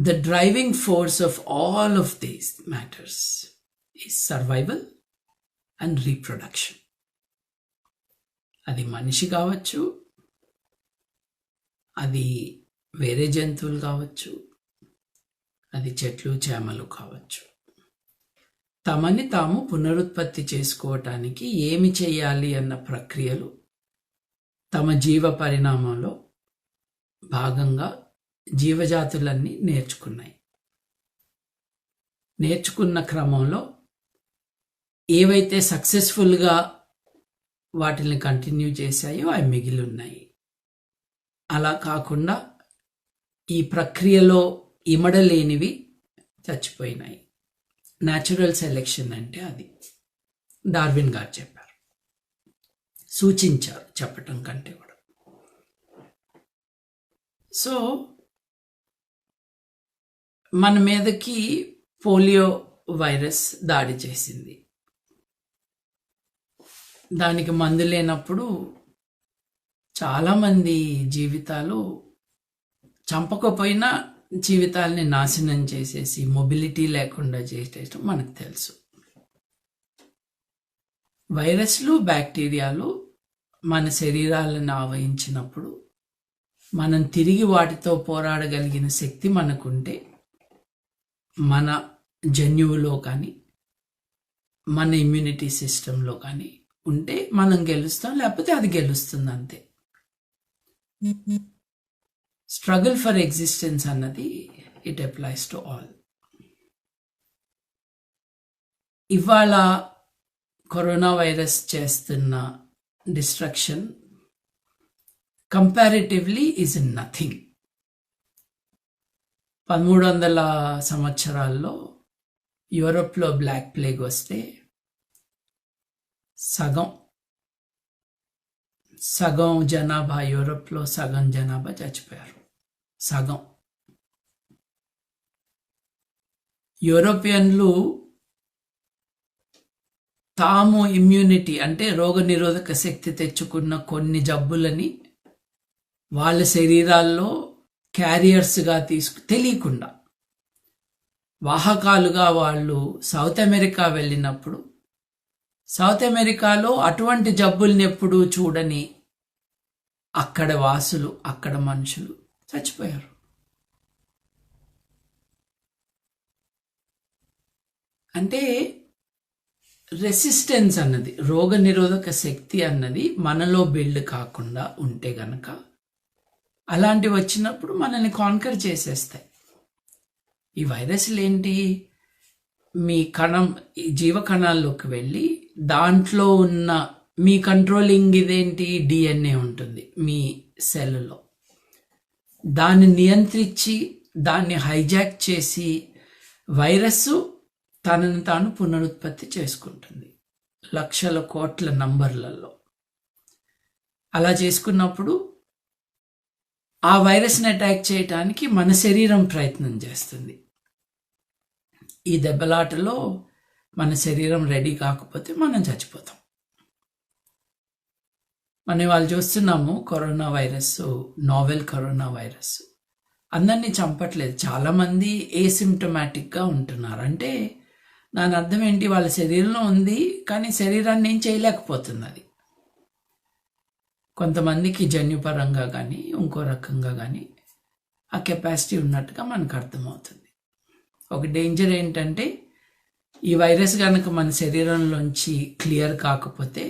the driving force of all of these matters is survival and reproduction. అది మనిషి కావచ్చు, అది వేరే జంతువులు కావచ్చు, అది చెట్లు చేమలు కావచ్చు. తమని తాము పునరుత్పత్తి చేసుకోవటానికి ఏమి చేయాలి అన్న ప్రక్రియలు తమ జీవ పరిణామంలో భాగంగా జీవజాతులన్నీ నేర్చుకున్నాయి. నేర్చుకున్న క్రమంలో ఏవైతే సక్సెస్ఫుల్గా వాటిని కంటిన్యూ చేశాయో అవి మిగిలి ఉన్నాయి. అలా కాకుండా ఈ ప్రక్రియలో ఇమడలేనివి చచ్చిపోయినాయి. న్యాచురల్ సెలెక్షన్ అంటే అది డార్విన్ గారు చెప్పారు, సూచించారు, చెప్పటం కంటే కూడా. సో మన మీదకి పోలియో వైరస్ దాడి చేసింది. దానికి మందు లేనప్పుడు చాలామంది జీవితాలు చంపకపోయినా జీవితాలని నాశనం చేసేసి మొబిలిటీ లేకుండా చేసేయటం మనకు తెలుసు. వైరస్లు, బ్యాక్టీరియాలు మన శరీరాలను ఆవహించినప్పుడు మనం తిరిగి వాటితో పోరాడగలిగిన శక్తి మనకుంటే, మన జన్యువులో కానీ మన ఇమ్యూనిటీ సిస్టంలో కానీ ఉంటే మనం గెలుస్తాం, లేకపోతే అది గెలుస్తుంది అంతే. స్ట్రగుల్ ఫర్ ఎగ్జిస్టెన్స్ అన్నది ఇట్ అప్లైస్ టు ఆల్. ఇవాళ కరోనా వైరస్ చేస్తున్న డిస్ట్రక్షన్ కంపారిటివ్లీ ఈజ్ నథింగ్. 1300 సంవత్సరాల్లో యూరోప్లో బ్లాక్ ప్లేగ్ వస్తే సగం జనాభా, యూరోప్లో సగం జనాభా చచ్చిపోయారు. సగం. యూరోపియన్లు తాము ఇమ్యూనిటీ అంటే రోగనిరోధక శక్తి తెచ్చుకున్న కొన్ని జబ్బులని వాళ్ళ శరీరాల్లో క్యారియర్స్గా తెలియకుండా వాహకాలుగా వాళ్ళు సౌత్ అమెరికా వెళ్ళినప్పుడు సౌత్ అమెరికాలో అటువంటి జబ్బుల్ని ఎప్పుడూ చూడని అక్కడ వాసులు, అక్కడ మనుషులు చచ్చిపోయారు. అంటే రెసిస్టెన్స్ అన్నది, రోగనిరోధక శక్తి అన్నది మనలో బిల్డ్ కాకుండా ఉంటే గనక అలాంటివి వచ్చినప్పుడు మనల్ని కాన్కర్ చేసేస్తాయి. ఈ వైరస్లు ఏంటి? మీ జీవ కణాల్లోకి వెళ్ళి దాంట్లో ఉన్న మీ కంట్రోలింగ్ ఇదేంటి, డిఎన్ఏ ఉంటుంది మీ సెల్లో. దాన్ని నియంత్రించి దాన్ని హైజాక్ చేసి వైరస్ తనను తాను పునరుత్పత్తి చేసుకుంటుంది లక్షల కోట్ల నంబర్లలో. అలా చేసుకున్నప్పుడు ఆ వైరస్ని అటాక్ చేయటానికి మన శరీరం ప్రయత్నం చేస్తుంది. ఈ దెబ్బలాటలో మన శరీరం రెడీ కాకపోతే మనం చచ్చిపోతాం. మనం వాళ్ళు చూస్తున్నాము, corona virus, novel corona virus అందరినీ చంపట్లేదు. చాలామంది ఏసిమ్టమాటిక్గా ఉంటున్నారు. అంటే దాని అర్థం ఏంటి? వాళ్ళ శరీరంలో ఉంది కానీ శరీరాన్ని ఏం చేయలేకపోతుంది. అది కొంతమందికి జన్యుపరంగా కానీ ఇంకో రకంగా కానీ ఆ కెపాసిటీ ఉన్నట్టుగా మనకు అర్థమవుతుంది. ఒక డేంజర్ ఏంటంటే ఈ వైరస్ కనుక మన శరీరంలోంచి క్లియర్ కాకపోతే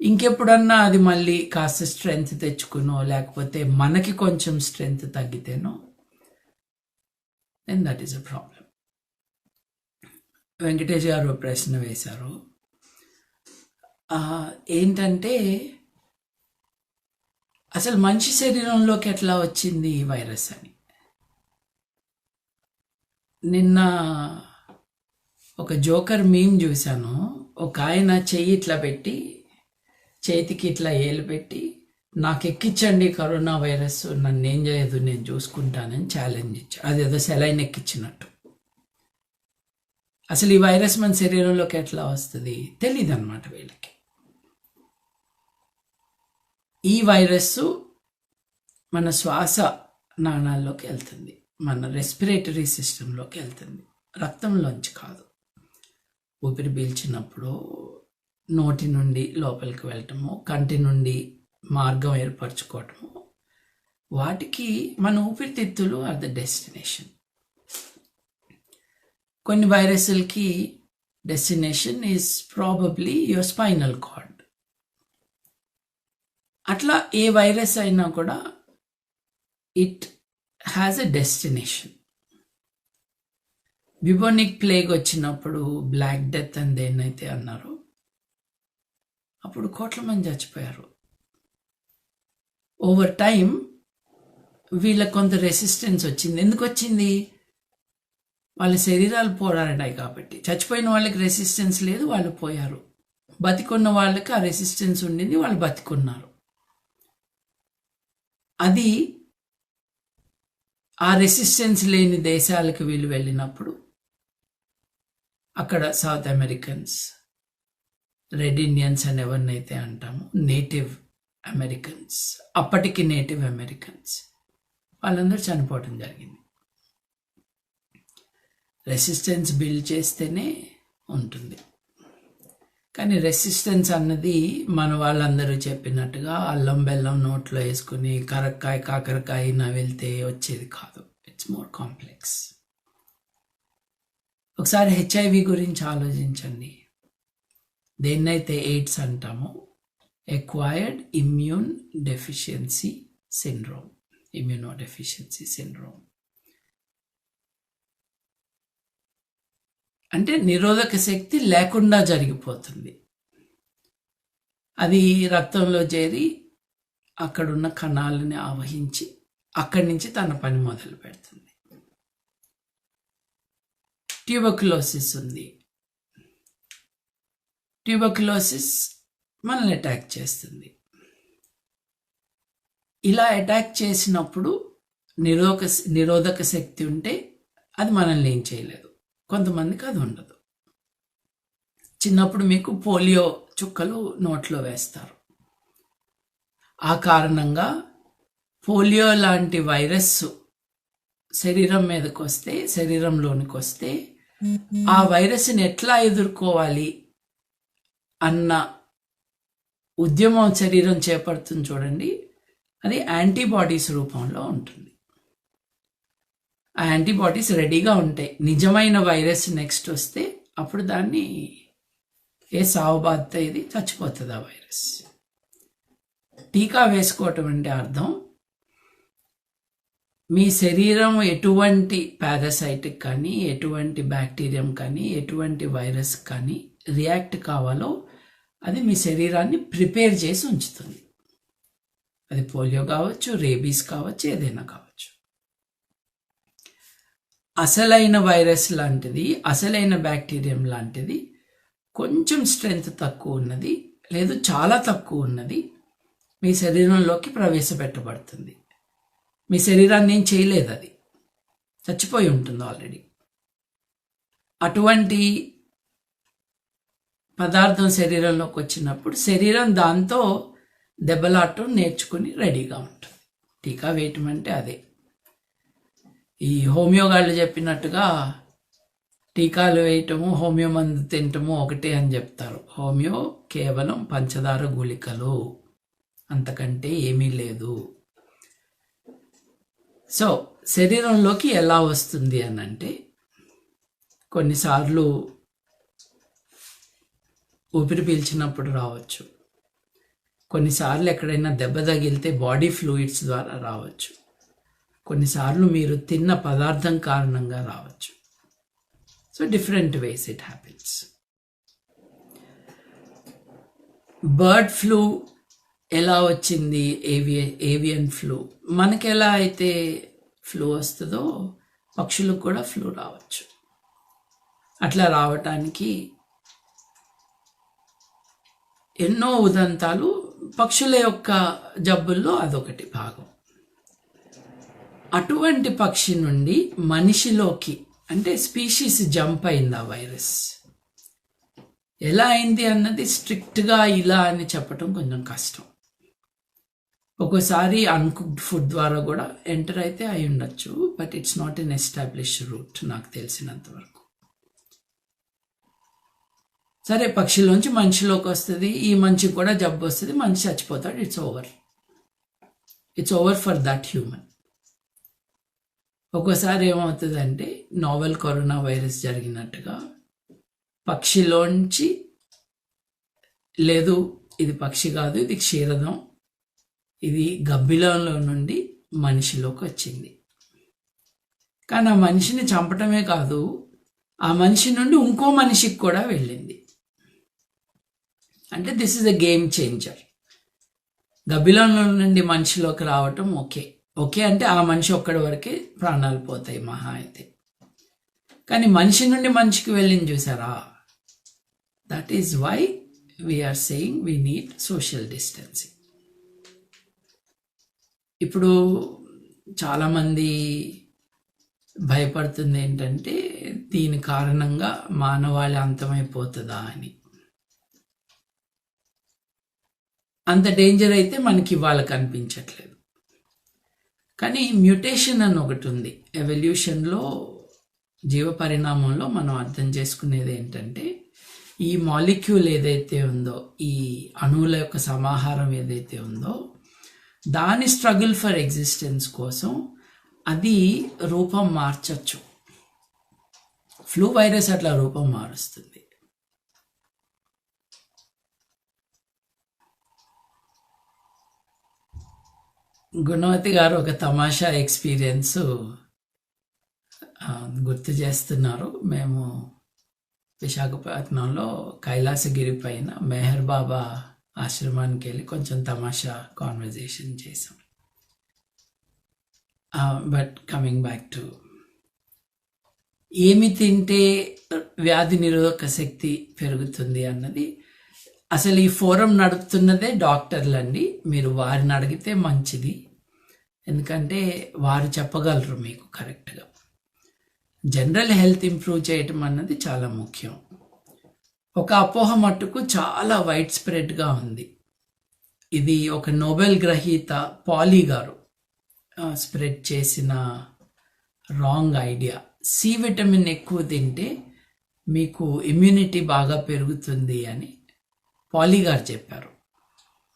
ఇంకెప్పుడన్నా అది మళ్ళీ కాస్త స్ట్రెంగ్త్ తెచ్చుకునో లేకపోతే మనకి కొంచెం స్ట్రెంగ్త్ తగ్గితేనో then that is a problem. Venkatesh garu ప్రశ్న వేశారు, ఏంటంటే అసలు మనిషి శరీరంలోకి ఎట్లా వచ్చింది ఈ వైరస్ అని. నిన్న ఒక జోకర్ మీమ్ చూశాను. ఒక ఆయన చెయ్యి ఇట్లా పెట్టి, చేతికి ఇట్లా ఏలు పెట్టి, నాకు ఎక్కించండి కరోనా వైరస్, నన్ను ఏం చేయదు, నేను చూసుకుంటానని ఛాలెంజ్ ఇచ్చాడు. అదేదో సెలైన్ ఎక్కించినట్టు. అసలు ఈ వైరస్ మన శరీరంలోకి ఎట్లా వస్తుంది తెలియదు అనమాట వీళ్ళకి. ఈ వైరస్ మన శ్వాస నాళాల్లోకి వెళ్తుంది. మన రెస్పిరేటరీ సిస్టంలోకి వెళ్తుంది, రక్తంలోంచి కాదు. ఊపిరి పీల్చినప్పుడు నోటి నుండి లోపలికి వెళ్ళటము, కంటి నుండి మార్గం ఏర్పరచుకోవటము, వాటికి మన ఊపిరితిత్తులు ఆర్ ద డెస్టినేషన్. కొన్ని వైరస్లకి destination is probably your spinal cord. అట్లా ఏ వైరస్ అయినా కూడా it has a destination. Bubonic plague వచ్చినప్పుడు బ్లాక్ డెత్ అని దేన్నైతే అన్నారు, అప్పుడు కోట్ల మంది చచ్చిపోయారు. ఓవర్ టైం వీళ్ళకి కొంత రెసిస్టెన్స్ వచ్చింది. ఎందుకు వచ్చింది? వాళ్ళ శరీరాలు పోరాడాయి కాబట్టి. చచ్చిపోయిన వాళ్ళకి రెసిస్టెన్స్ లేదు, వాళ్ళు పోయారు. బతికున్న వాళ్ళకి ఆ రెసిస్టెన్స్ ఉండింది, వాళ్ళు బతికున్నారు. అది ఆ రెసిస్టెన్స్ లేని దేశాలకు వీళ్ళు వెళ్ళినప్పుడు అక్కడ సౌత్ అమెరికన్స్, రెడ్ ఇండియన్స్ అని ఎవరినైతే అంటామో, నేటివ్ అమెరికన్స్, అప్పటికి నేటివ్ అమెరికన్స్, వాళ్ళందరూ చనిపోవటం జరిగింది. రెసిస్టెన్స్ బిల్డ్ చేస్తేనే ఉంటుంది. కానీ రెసిస్టెన్స్ అన్నది మన వాళ్ళందరూ చెప్పినట్టుగా అల్లం బెల్లం నోట్లో వేసుకుని కరక్కాయ కాకరకాయ నవిలితే వచ్చేది కాదు. It's more complex. ఒకసారి హెచ్ఐవి గురించి ఆలోచించండి. దేన్నైతే ఎయిడ్స్ అంటామో, acquired immune deficiency syndrome, immunodeficiency syndrome అంటే నిరోధక శక్తి లేకుండా జరిగిపోతుంది. అది రక్తంలో చేరి అక్కడున్న కణాలని ఆవహించి అక్కడి నుంచి తన పని మొదలు పెడుతుంది. ట్యూబర్క్యులోసిస్ ఉంది. ట్యూబర్క్యులోసిస్ మనల్ని అటాక్ చేస్తుంది. ఇలా అటాక్ చేసినప్పుడు నిరోధక శక్తి ఉంటే అది మనల్ని ఏం చేయలేదు. కొంతమందికి అది ఉండదు. చిన్నప్పుడు మీకు పోలియో చుక్కలు నోట్లో వేస్తారు. ఆ కారణంగా పోలియో లాంటి వైరస్ శరీరం మీదకి వస్తే, శరీరంలోనికి వస్తే, ఆ వైరస్ని ఎట్లా ఎదుర్కోవాలి అన్న ఉద్యమం శరీరం చేపడుతుంది చూడండి. అది యాంటీబాడీస్ రూపంలో ఉంటుంది. ఆ యాంటీబాడీస్ రెడీగా ఉంటాయి. నిజమైన వైరస్ నెక్స్ట్ వస్తే అప్పుడు దాన్ని ఏ సావుబాధ ఇది చచ్చిపోతుంది ఆ వైరస్. టీకా వేసుకోవటం అంటే అర్థం, మీ శరీరం ఎటువంటి పారాసైటిక్ కానీ, ఎటువంటి బ్యాక్టీరియం కానీ, ఎటువంటి వైరస్ కానీ రియాక్ట్ కావాలో అది మీ శరీరాన్ని ప్రిపేర్ చేసి ఉంచుతుంది. అది పోలియో కావచ్చు, రేబీస్ కావచ్చు, ఏదైనా కావచ్చు. అసలైన వైరస్ లాంటిది, అసలైన బ్యాక్టీరియం లాంటిది కొంచెం స్ట్రెంగ్త్ తక్కువ ఉన్నది, లేదు చాలా తక్కువ ఉన్నది మీ శరీరంలోకి ప్రవేశపెట్టబడుతుంది. మీ శరీరాన్ని ఏం చేయలేదు, అది చచ్చిపోయి ఉంటుంది ఆల్రెడీ. అటువంటి పదార్థం శరీరంలోకి వచ్చినప్పుడు శరీరం దాంతో దెబ్బలాటం నేర్చుకుని రెడీగా ఉంటుంది. టీకా వేయటం అంటే అదే. ఈ హోమియో గాళ్ళు చెప్పినట్టుగా టీకాలు వేయటము, హోమియో మందు తినటము ఒకటే అని చెప్తారు. హోమియో కేవలం పంచదార గుళికలు, అంతకంటే ఏమీ లేదు. సో శరీరంలోకి ఎలా వస్తుంది అని అంటే, కొన్నిసార్లు ఊపిరి పీల్చినప్పుడు రావచ్చు, కొన్నిసార్లు ఎక్కడైనా దెబ్బ తగిలితే బాడీ ఫ్లూయిడ్స్ ద్వారా రావచ్చు, కొన్నిసార్లు మీరు తిన్న పదార్థం కారణంగా రావచ్చు. So different ways it happens. Bird flu ఎలా వచ్చింది? Avian flu. మనకి ఎలా అయితే ఫ్లూ వస్తుందో పక్షులకు కూడా ఫ్లూ రావచ్చు. అట్లా రావటానికి ఎన్నో ఉదంతాలు, పక్షుల యొక్క జబ్బుల్లో అదొకటి భాగం. అటువంటి పక్షి నుండి మనిషిలోకి, అంటే స్పీషీస్ జంప్ అయింది ఆ వైరస్. ఎలా అయింది అన్నది స్ట్రిక్ట్గా ఇలా అని చెప్పటం కొంచెం కష్టం. ఒక్కోసారి అన్కుక్డ్ ఫుడ్ ద్వారా కూడా ఎంటర్ అయితే అయి ఉండొచ్చు, but it's not an established route నాకు తెలిసినంత వరకు. సరే, పక్షిలోంచి మనిషిలోకి వస్తుంది, ఈ మనిషికి కూడా జబ్బు వస్తుంది, మనిషి చచ్చిపోతాడు, it's over for that human. ఒక్కోసారి ఏమవుతుందంటే నోవెల్ కరోనా వైరస్ జరిగినట్టుగా పక్షిలోంచి, లేదు ఇది పక్షి కాదు, ఇది క్షీరదం, ఇది గబ్బిలంలో నుండి మనిషిలోకి వచ్చింది. కానీ ఆ మనిషిని చంపటమే కాదు, ఆ మనిషి నుండి ఇంకో మనిషికి కూడా వెళ్ళింది. అంటే this is a game changer. గబ్బిలంలో నుండి మనిషిలోకి రావటం ఓకే అంటే ఆ మనిషి ఒక్కడి వరకే ప్రాణాలు పోతాయి మహా అయితే. కానీ మనిషి నుండి మనిషికి వెళ్ళింది చూసారా, that is why we are saying we need social distancing. ఇప్పుడు చాలామంది భయపడుతుంది ఏంటంటే దీని కారణంగా మానవాళి అంతమైపోతుందా అని. అంత డేంజర్ అయితే మనకి ఇవాళ కనిపించట్లేదు. కానీ మ్యూటేషన్ అని ఒకటి ఉంది ఎవల్యూషన్లో, జీవ పరిణామంలో. మనం అర్థం చేసుకునేది ఏంటంటే ఈ మాలిక్యూల్ ఏదైతే ఉందో, ఈ అణువుల యొక్క సమాహారం ఏదైతే ఉందో, దాని స్ట్రగుల్ ఫర్ ఎగ్జిస్టెన్స్ కోసం అది రూపం మార్చచ్చు. ఫ్లూ వైరస్ అట్లా రూపం మారుస్తుంది. గుణవతి గారు ఒక తమాషా ఎక్స్పీరియన్స్ గుర్తు చేస్తున్నారు. మేము విశాఖపట్నంలో కైలాసగిరి పైన మెహర్ బాబా ఆశ్రమానికి వెళ్ళి కొంచెం తమాషా కాన్వర్జేషన్ చేసాం. బట్ కమింగ్ బ్యాక్ టు ఏమి తింటే వ్యాధి నిరోధక శక్తి పెరుగుతుంది అన్నది, అసలు ఈ ఫోరం నడుపుతున్నదే డాక్టర్లండి. మీరు వారిని అడిగితే మంచిది, ఎందుకంటే వారు చెప్పగలరు మీకు కరెక్ట్గా. జనరల్ హెల్త్ ఇంప్రూవ్ చేయటం అన్నది చాలా ముఖ్యం. ఒక అపోహ మట్టుకు చాలా వైడ్ స్ప్రెడ్గా ఉంది. ఇది ఒక నోబెల్ గ్రహీత పాలీ గారు స్ప్రెడ్ చేసిన రాంగ్ ఐడియా. సి విటమిన్ ఎక్కువ తింటే మీకు ఇమ్యూనిటీ బాగా పెరుగుతుంది అని పాలీ గారు చెప్పారు.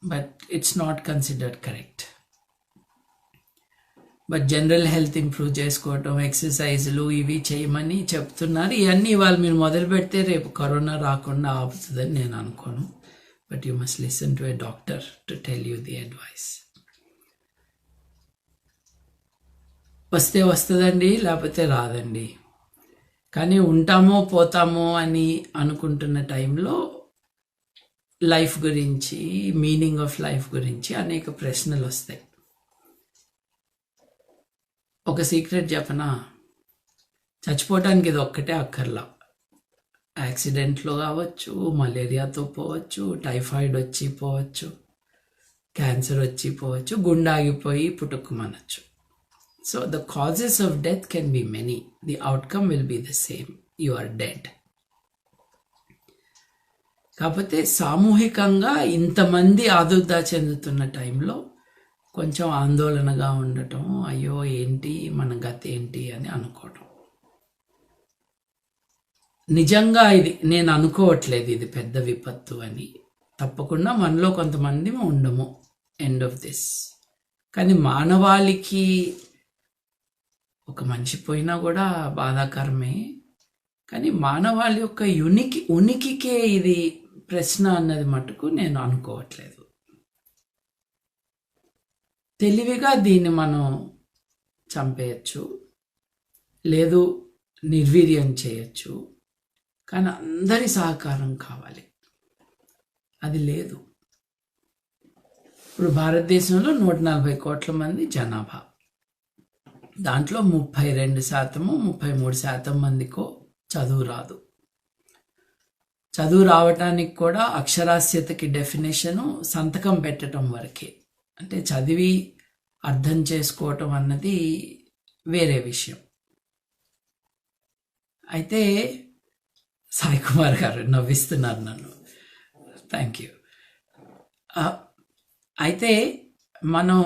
But it's not considered correct. But general health improve చేసుకోవటం, ఎక్సర్సైజులు ఇవి చేయమని చెప్తున్నారు. ఇవన్నీ ఇవాళ మీరు మొదలు పెడితే రేపు కరోనా రాకుండా ఆపుతుందని నేను అనుకోను. But you must listen to a doctor to tell you the advice. వస్తే వస్తుందండి, లేకపోతే రాదండి. కానీ ఉంటామో పోతామో అని అనుకుంటున్న టైంలో లైఫ్ గురించి, మీనింగ్ ఆఫ్ లైఫ్ గురించి అనేక ప్రశ్నలు వస్తాయి. ఒక సీక్రెట్ చెప్పనా, చచ్చిపోవటానికి ఇది ఒక్కటే అక్కర్లా. యాక్సిడెంట్లో కావచ్చు, మలేరియాతో పోవచ్చు, టైఫాయిడ్ వచ్చి పోవచ్చు, క్యాన్సర్ వచ్చి పోవచ్చు, గుండె ఆగిపోయి పుట్టుకుమనొచ్చు. So the causes of death can be many, the outcome will be the same, you are dead. కాకపోతే సామూహికంగా ఇంతమంది ఆదుర్దా చెందుతున్న టైంలో కొంచెం ఆందోళనగా ఉండటం, అయ్యో ఏంటి మన గతి ఏంటి అని అనుకోవటం. నిజంగా ఇది నేను అనుకోవట్లేదు ఇది పెద్ద విపత్తు అని. తప్పకుండా మనలో కొంతమంది ఉండము ఎండ్ ఆఫ్ దిస్. కానీ మానవాళికి ఒక మనిషి పోయినా కూడా బాధాకరమే. కానీ మానవాళి యొక్క ఉనికికే ఇది ప్రశ్న అన్నది మటుకు నేను అనుకోవట్లేదు. తెలివిగా దీన్ని మనం చంపేయచ్చు, లేదు నిర్వీర్యం చేయొచ్చు. కానీ అందరి సహకారం కావాలి, అది లేదు. ఇప్పుడు భారతదేశంలో 140 కోట్ల మంది జనాభా, దాంట్లో 32%, 33% మందికో చదువు రాదు. చదువు రావటానికి కూడా అక్షరాస్యతకి డెఫినేషను సంతకం పెట్టడం వరకే. అంటే చదివి అర్థం చేసుకోవటం అన్నది వేరే విషయం. అయితే సాయి కుమార్ గారు నవ్విస్తున్నారు నన్ను, థ్యాంక్ యూ. అయితే మనం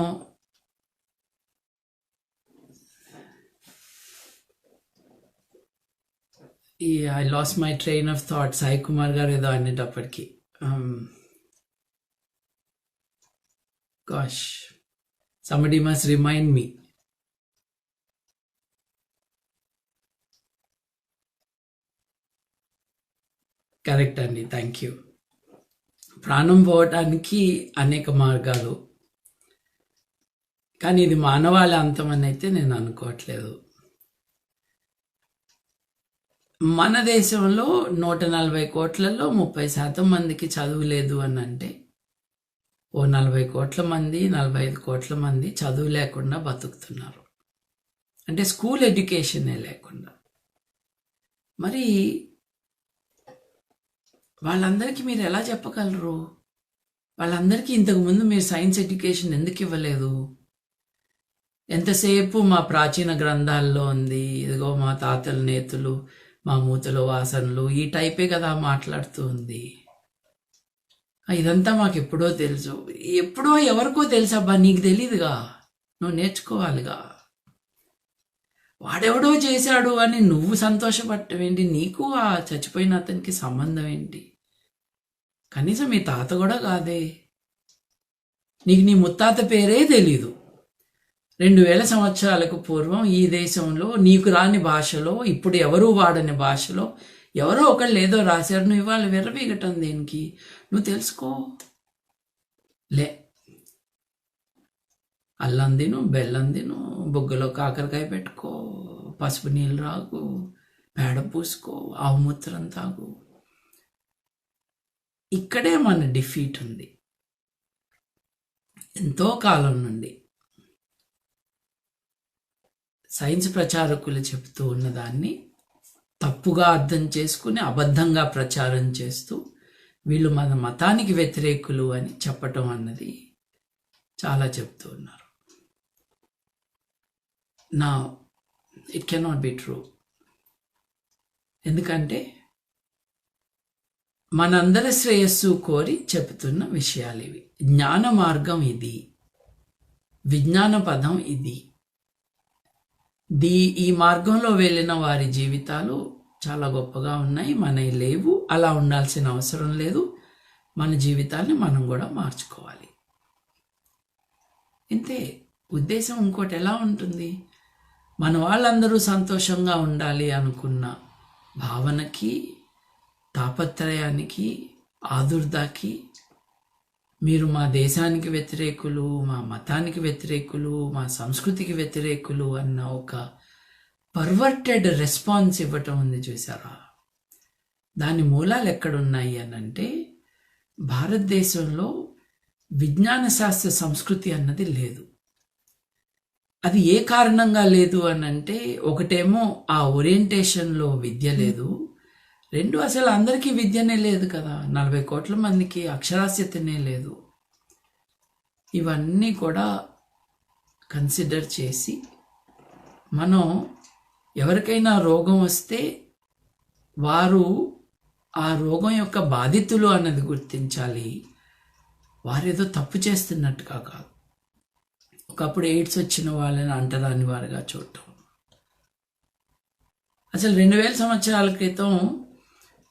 I lost my train of thought. Sai Kumar గారు ఏదో అనేటప్పటికి gosh somebody must remind me. Correct అండి, థ్యాంక్ యూ. ప్రాణం పోవటానికి అనేక మార్గాలు, కానీ ఇది మానవాళి అంతం అని అయితే నేను అనుకోవట్లేదు. మన దేశంలో 140 కోట్లలో 30% మందికి చదువు లేదు అని అంటే, ఓ 40 కోట్ల మంది 45 కోట్ల మంది చదువు లేకుండా బతుకుతున్నారు. అంటే స్కూల్ ఎడ్యుకేషనే లేకుండా. మరి వాళ్ళందరికీ మీరు ఎలా చెప్పగలరు? వాళ్ళందరికీ ఇంతకుముందు మీరు సైన్స్ ఎడ్యుకేషన్ ఎందుకు ఇవ్వలేదు? ఎంతసేపు మా ప్రాచీన గ్రంథాల్లో ఉంది, ఇదిగో మా తాతల నేతులు, మా మూతల వాసనలు, ఈ టైపే కదా మాట్లాడుతూ ఉంది. ఇదంతా మాకు ఎప్పుడో తెలుసు. ఎప్పుడో ఎవరికో తెలుసు. అబ్బా, నీకు తెలీదుగా, నువ్వు నేర్చుకోవాలిగా. వాడెవడో చేశాడు అని నువ్వు సంతోషపడటమేంటి? నీకు ఆ చచ్చిపోయిన అతనికి సంబంధం ఏంటి? కనీసం మీ తాత కూడా కాదే. నీకు నీ ముత్తాత పేరే తెలీదు. 2000 సంవత్సరాలకు పూర్వం ఈ దేశంలో నీకు రాని భాషలో, ఇప్పుడు ఎవరూ వాడని భాషలో ఎవరో ఒకళ్ళు ఏదో రాశారు. నువ్వు ఇవాళ విర్రవీగటం దేనికి? నువ్వు తెలుసుకో. లే, అల్లం తిను, బెల్లం తిను, బొగ్గులో కాకరకాయ పెట్టుకో, పసుపు నీళ్ళు రాగు, పేడ పూసుకో, ఆవు మూత్రం తాగు. ఇక్కడే మన డిఫీట్ ఉంది. ఎంతో కాలం నుండి సైన్స్ ప్రచారకులు చెప్తూ ఉన్నదాన్ని తప్పుగా అర్థం చేసుకుని అబద్ధంగా ప్రచారం చేస్తూ వీళ్ళు మన మతానికి వ్యతిరేకులు అని చెప్పటం అన్నది చాలా చెప్తూ ఉన్నారు. నా ఇట్ కెనాట్ బి ట్రూ. ఎందుకంటే మనందరి శ్రేయస్సు కోరి చెబుతున్న విషయాలు ఇవి. జ్ఞాన మార్గం ఇది, విజ్ఞాన పదం ఇది. ఈ మార్గంలో వెళ్ళిన వారి జీవితాలు చాలా గొప్పగా ఉన్నాయి, మనవి లేవు. అలా ఉండాల్సిన అవసరం లేదు. మన జీవితాన్ని మనం కూడా మార్చుకోవాలి. ఇంతే. ఉద్దేశం ఇంకోటి ఎలా ఉంటుంది? మన వాళ్ళందరూ సంతోషంగా ఉండాలి అనుకున్న భావనకి, తాపత్రయానికి, ఆదుర్దాకి మీరు మా దేశానికి వ్యతిరేకులు, మా మతానికి వ్యతిరేకులు, మా సంస్కృతికి వ్యతిరేకులు అన్న ఒక పర్వర్టెడ్ రెస్పాన్స్ ఇవ్వటం ఉంది చూసారా? దాని మూలాలు ఎక్కడున్నాయి అనంటే, భారతదేశంలో విజ్ఞాన శాస్త్ర సంస్కృతి అన్నది లేదు. అది ఏ కారణంగా లేదు అనంటే, ఒకటేమో ఆ ఓరియంటేషన్లో విద్య లేదు, రెండు అసలు అందరికీ విద్యనే లేదు కదా. 40 కోట్ల మందికి అక్షరాస్యతనే లేదు. ఇవన్నీ కూడా కన్సిడర్ చేసి మనం ఎవరికైనా రోగం వస్తే వారు ఆ రోగం యొక్క బాధితులు అన్నది గుర్తించాలి. వారేదో తప్పు చేస్తున్నట్టుగా కాదు. ఒకప్పుడు ఎయిడ్స్ వచ్చిన వాళ్ళని అంటరాని వారుగా చూడటం. అసలు 2000 సంవత్సరాల క్రితం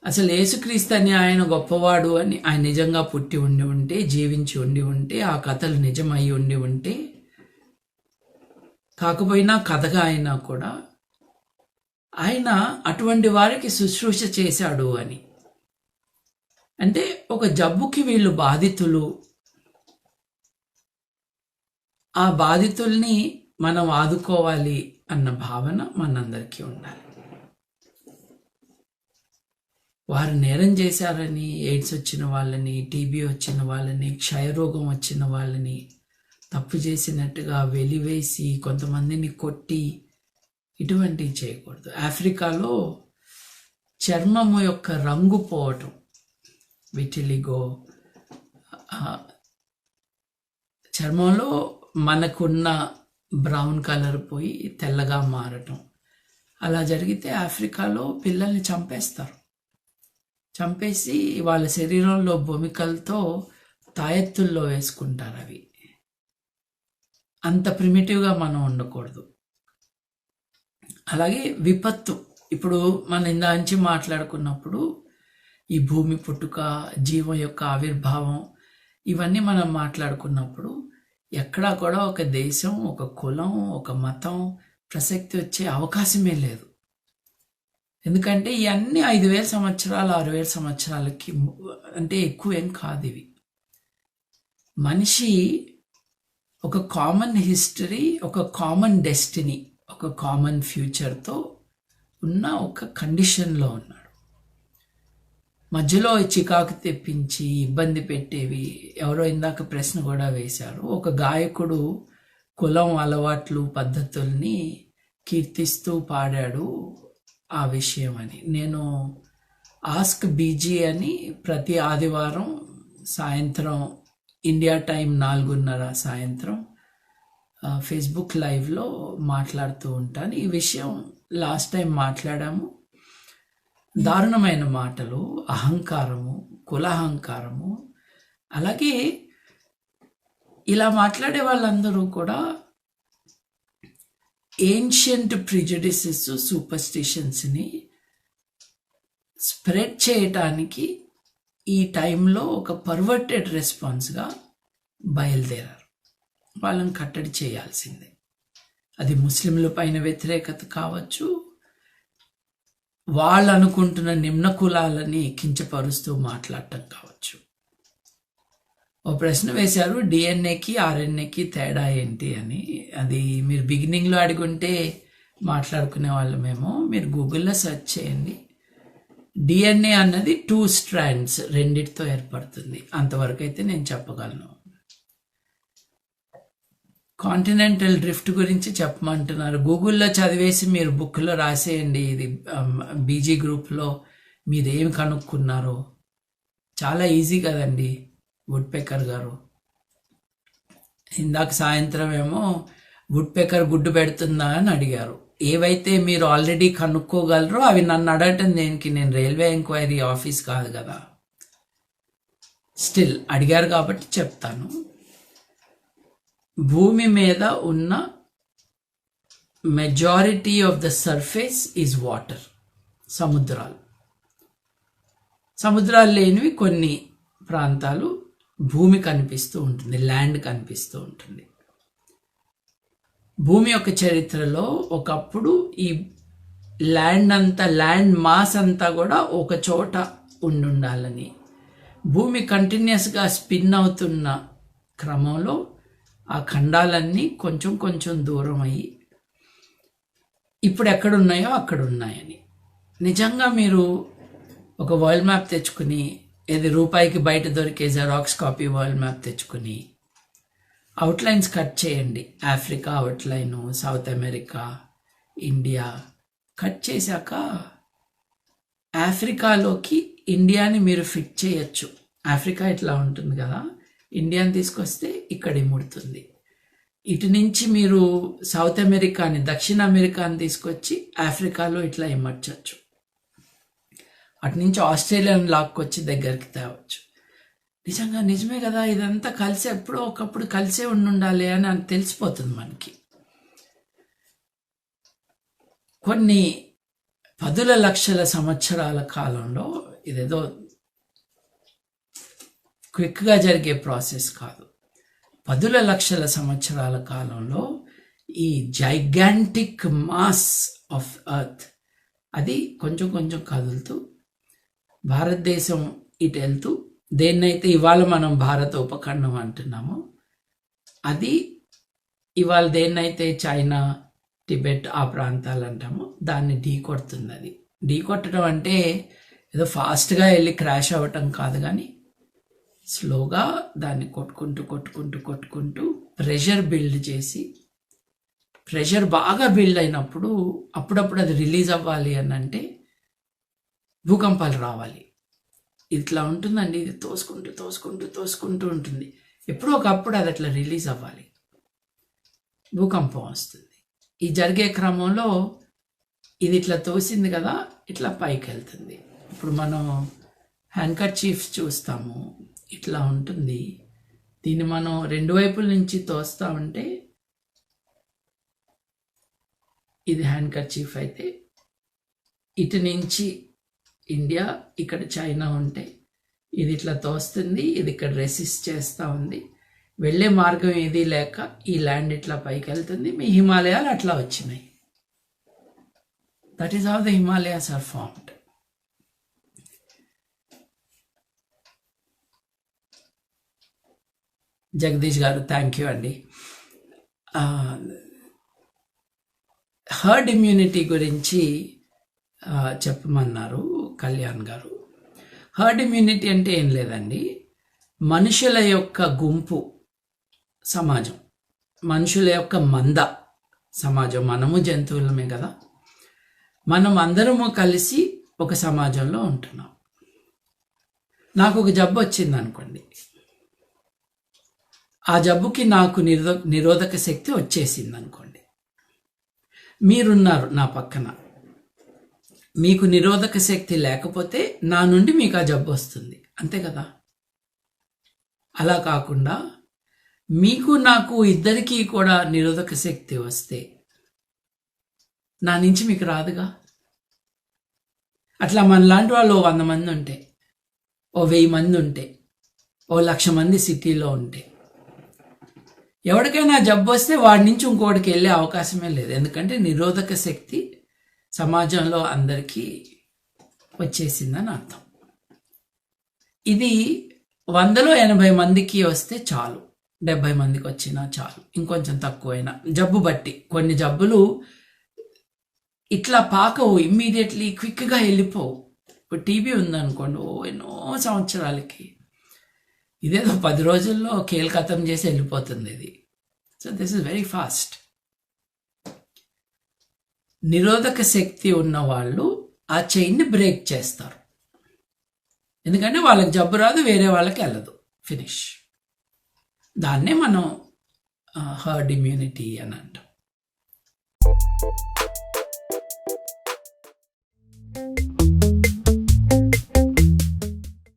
అసలు యేసుక్రీస్తు అని ఆయన గొప్పవాడు అని, ఆయన నిజంగా పుట్టి ఉండి ఉంటే, జీవించి ఉండి ఉంటే, ఆ కథలు నిజమై ఉండి ఉంటే, కాకపోయినా కథగా అయినా కూడా ఆయన అటువంటి వారికి శుశ్రూష చేశాడు అని అంటే, ఒక జబ్బుకి వీళ్ళు బాధితులు, ఆ బాధితుల్ని మనం ఆదుకోవాలి అన్న భావన మనందరికీ ఉండాలి. వారు నేరం చేశారని ఎయిడ్స్ వచ్చిన వాళ్ళని, టీబీ వచ్చిన వాళ్ళని, క్షయరోగం వచ్చిన వాళ్ళని తప్పు చేసినట్టుగా వెలివేసి కొంతమందిని కొట్టి ఇటువంటివి చేయకూడదు. ఆఫ్రికాలో చర్మము యొక్క రంగు పోవటం, విటిలిగో, చర్మంలో మనకున్న బ్రౌన్ కలర్ పోయి తెల్లగా మారటం, అలా జరిగితే ఆఫ్రికాలో పిల్లల్ని చంపేస్తారు. చంపేసి వాళ్ళ శరీరంలో బొమికలతో తాయెత్తుల్లో వేసుకుంటారు. అవి అంత ప్రిమిటివ్గా మనం ఉండకూడదు. అలాగే విపత్తు, ఇప్పుడు మనం ఇందాంచి మాట్లాడుకున్నప్పుడు ఈ భూమి పుట్టుక, జీవం యొక్క ఆవిర్భావం, ఇవన్నీ మనం మాట్లాడుకున్నప్పుడు ఎక్కడా కూడా ఒక దేశం, ఒక కులం, ఒక మతం ప్రసక్తి వచ్చే అవకాశమే లేదు. ఎందుకంటే ఇవన్నీ 5,000 సంవత్సరాలు 6,000 సంవత్సరాలకి అంటే ఎక్కువ ఏం కాదు ఇవి. మనిషి ఒక కామన్ హిస్టరీ, ఒక కామన్ డెస్టినీ, ఒక కామన్ ఫ్యూచర్తో ఉన్న ఒక కండిషన్లో ఉన్నాడు. మధ్యలో చికాకు తెప్పించి ఇబ్బంది పెట్టేవి, ఎవరో ఇందాక ప్రశ్న కూడా వేశారు, ఒక గాయకుడు కులం, అలవాట్లు, పద్ధతుల్ని కీర్తిస్తూ పాడాడు ఆ విషయం అని. నేను ఆస్క్ బీజీ అని ప్రతి ఆదివారం సాయంత్రం ఇండియా టైం 4:30 సాయంత్రం ఫేస్బుక్ లైవ్లో మాట్లాడుతూ ఉంటాను. ఈ విషయం లాస్ట్ టైం మాట్లాడాము. దారుణమైన మాటలు, అహంకారము, కులహంకారము, అలాగే ఇలా మాట్లాడే వాళ్ళందరూ కూడా ఏన్షియంట్ ప్రిజుడిసెస్, సూపర్స్టిషన్స్ని స్ప్రెడ్ చేయటానికి ఈ టైంలో ఒక పర్వర్టెడ్ రెస్పాన్స్గా బయలుదేరారు. వాళ్ళని కట్టడి చేయాల్సిందే. అది ముస్లింల పైన వ్యతిరేకత కావచ్చు, వాళ్ళు అనుకుంటున్న నిమ్న కులాలని కించపరుస్తూ మాట్లాడటం కావచ్చు. ఓ ప్రశ్న వేశారు, డిఎన్ఏకి ఆర్ఎన్ఏకి తేడా ఏంటి అని. అది మీరు బిగినింగ్లో అడుగుంటే మాట్లాడుకునే వాళ్ళమేమో. మీరు గూగుల్లో సెర్చ్ చేయండి. డిఎన్ఏ అన్నది 2 strands, రెండిటితో ఏర్పడుతుంది. అంతవరకు అయితే నేను చెప్పగలను. కాంటినెంటల్ డ్రిఫ్ట్ గురించి చెప్పమంటున్నారు. గూగుల్లో చదివేసి మీరు బుక్లో రాసేయండి. ఇది బీజీ గ్రూప్లో మీరేమి కనుక్కున్నారో. చాలా ఈజీ కదండి వుడ్ పెకర్ గారు. ఇందాక సాయంత్రం ఏమో వుడ్ పెకర్ గుడ్డు పెడుతుందా అని అడిగారు. ఏవైతే మీరు ఆల్రెడీ కనుక్కోగలరో అవి నన్ను అడగటం దేనికి? నేను రైల్వే ఎంక్వైరీ ఆఫీస్ కాదు కదా. స్టిల్ అడిగారు కాబట్టి చెప్తాను. భూమి మీద ఉన్న majority of the surface is water. సముద్రాలు. సముద్రాలు లేనివి కొన్ని ప్రాంతాలు భూమి కనిపిస్తూ ఉంటుంది, ల్యాండ్ కనిపిస్తూ ఉంటుంది. భూమి యొక్క చరిత్రలో ఒకప్పుడు ఈ ల్యాండ్ మాస్ అంతా కూడా ఒక చోట ఉండాలని, భూమి కంటిన్యూస్గా స్పిన్ అవుతున్న క్రమంలో ఆ ఖండాలన్నీ కొంచెం కొంచెం దూరం అయ్యి ఇప్పుడు ఎక్కడున్నాయో అక్కడ ఉన్నాయని. నిజంగా మీరు ఒక వరల్డ్ మ్యాప్ తెచ్చుకుని, ఏది రూపాయికి బయట దొరికే జెరాక్స్ కాపీ వరల్డ్ మ్యాప్ తెచ్చుకుని అవుట్లైన్స్ కట్ చేయండి. Africa outline, south America, India cut చేశాక ఆఫ్రికాలోకి ఇండియాని మీరు ఫిట్ చేయొచ్చు. ఆఫ్రికా ఇట్లా ఉంటుంది కదా, ఇండియాని తీసుకొస్తే ఇక్కడ ఇముడుతుంది. ఇటు నుంచి మీరు సౌత్ అమెరికాని, దక్షిణ అమెరికాని తీసుకొచ్చి ఆఫ్రికాలో ఇట్లా ఇమర్చచ్చు. అటు నుంచి ఆస్ట్రేలియాని లాక్కొచ్చి దగ్గరికి తేవచ్చు. నిజంగా నిజమే కదా, ఇదంతా కలిసి ఎప్పుడో ఒకప్పుడు కలిసే ఉండాలి అని తెలిసిపోతుంది మనకి. కొన్ని 10 లక్షల సంవత్సరాల కాలంలో, ఇదేదో క్విక్గా జరిగే ప్రాసెస్ కాదు. 10 లక్షల సంవత్సరాల కాలంలో ఈ జైగాంటిక్ మాస్ ఆఫ్ ఎర్త్ అది కొంచెం కొంచెం కదులుతూ భారతదేశం ఇటు వెళ్తూ, దేన్నైతే ఇవాళ మనం భారత ఉపఖండం అంటున్నామో అది ఇవాళ దేన్నైతే చైనా, టిబెట్ ఆ ప్రాంతాలు అంటామో దాన్ని ఢీకొడుతుంది. అది ఢీకొట్టడం అంటే ఏదో ఫాస్ట్గా వెళ్ళి క్రాష్ అవ్వటం కాదు, కానీ స్లోగా దాన్ని కొట్టుకుంటూ కొట్టుకుంటూ కొట్టుకుంటూ ప్రెషర్ బిల్డ్ చేసి, ప్రెషర్ బాగా బిల్డ్ అయినప్పుడు అప్పుడప్పుడు అది రిలీజ్ అవ్వాలి అని అంటే భూకంపాలు రావాలి. ఇట్లా ఉంటుందండి, ఇది తోసుకుంటూ తోసుకుంటూ తోసుకుంటూ ఉంటుంది. ఎప్పుడో ఒకప్పుడు అది అట్లా రిలీజ్ అవ్వాలి, భూకంపం వస్తుంది. ఈ జరిగే క్రమంలో ఇది ఇట్లా తోసింది కదా, ఇట్లా పైకి వెళ్తుంది. ఇప్పుడు మనం హ్యాండ్కర్చీఫ్స్ చూస్తాము, ఇట్లా ఉంటుంది. దీన్ని మనం 2 వైపుల నుంచి తోస్తా ఉంటే ఇది హ్యాండ్ కర్చీఫ్ అయితే ఇటు నుంచి ఇండియా, ఇక్కడ చైనా ఉంటే ఇది ఇట్లా తోస్తుంది, ఇది ఇక్కడ రెసిస్ట్ చేస్తూ ఉంది. వెళ్ళే మార్గం ఏదీ లేక ఈ ల్యాండ్ ఇట్లా పైకి వెళ్తుంది. మీ హిమాలయాలు అట్లా వచ్చినాయి. That is how the Himalayas are formed. Jagadish గారు థ్యాంక్ యూ అండి. హర్డ్ ఇమ్యూనిటీ గురించి చెప్పమన్నారు కళ్యాణ్ గారు. హర్డ్ ఇమ్యూనిటీ అంటే ఏం లేదండి, మనుషుల యొక్క గుంపు సమాజం, మనుషుల యొక్క మంద సమాజం. మనము జంతువులమే కదా, మనం అందరము కలిసి ఒక సమాజంలో ఉంటున్నాం. నాకు ఒక జబ్బు వచ్చింది అనుకోండి, ఆ జబ్బుకి నాకు నిరోధక శక్తి వచ్చేసింది అనుకోండి. మీరున్నారు నా పక్కన, మీకు నిరోధక శక్తి లేకపోతే నా నుండి మీకు ఆ జబ్బు వస్తుంది, అంతే కదా. అలా కాకుండా మీకు నాకు ఇద్దరికీ కూడా నిరోధక శక్తి వస్తే నా నుంచి మీకు రాదుగా. అట్లా మనలాంటి వాళ్ళు 100 మంది ఉంటే, 1000 మంది ఉంటే, 1,00,000 మంది సిటీలో ఉంటే, ఎవరికైనా జబ్బు వస్తే వాడి నుంచి ఇంకోటికి వెళ్ళే అవకాశమే లేదు. ఎందుకంటే నిరోధక శక్తి సమాజంలో అందరికీ వచ్చేసిందని అర్థం. ఇది 100లో 80 మందికి వస్తే చాలు, 70 మందికి వచ్చినా చాలు, ఇంకొంచెం తక్కువైనా జబ్బు బట్టి. కొన్ని జబ్బులు ఇట్లా పాకవు, ఇమ్మీడియట్లీ క్విక్గా వెళ్ళిపోవు. ఇప్పుడు టీబీ ఉందనుకోండి, ఎన్నో సంవత్సరాలకి, ఇదేదో 10 రోజుల్లో కేల్కతం చేసి వెళ్ళిపోతుంది ఇది. So this is very fast. నిరోధక శక్తి ఉన్న వాళ్ళు ఆ చైన్ని బ్రేక్ చేస్తారు, ఎందుకంటే వాళ్ళకి జబ్బు రాదు, వేరే వాళ్ళకి వెళ్ళదు, ఫినిష్. దాన్నే మనం హర్డ్ ఇమ్యూనిటీ అని అంటాం.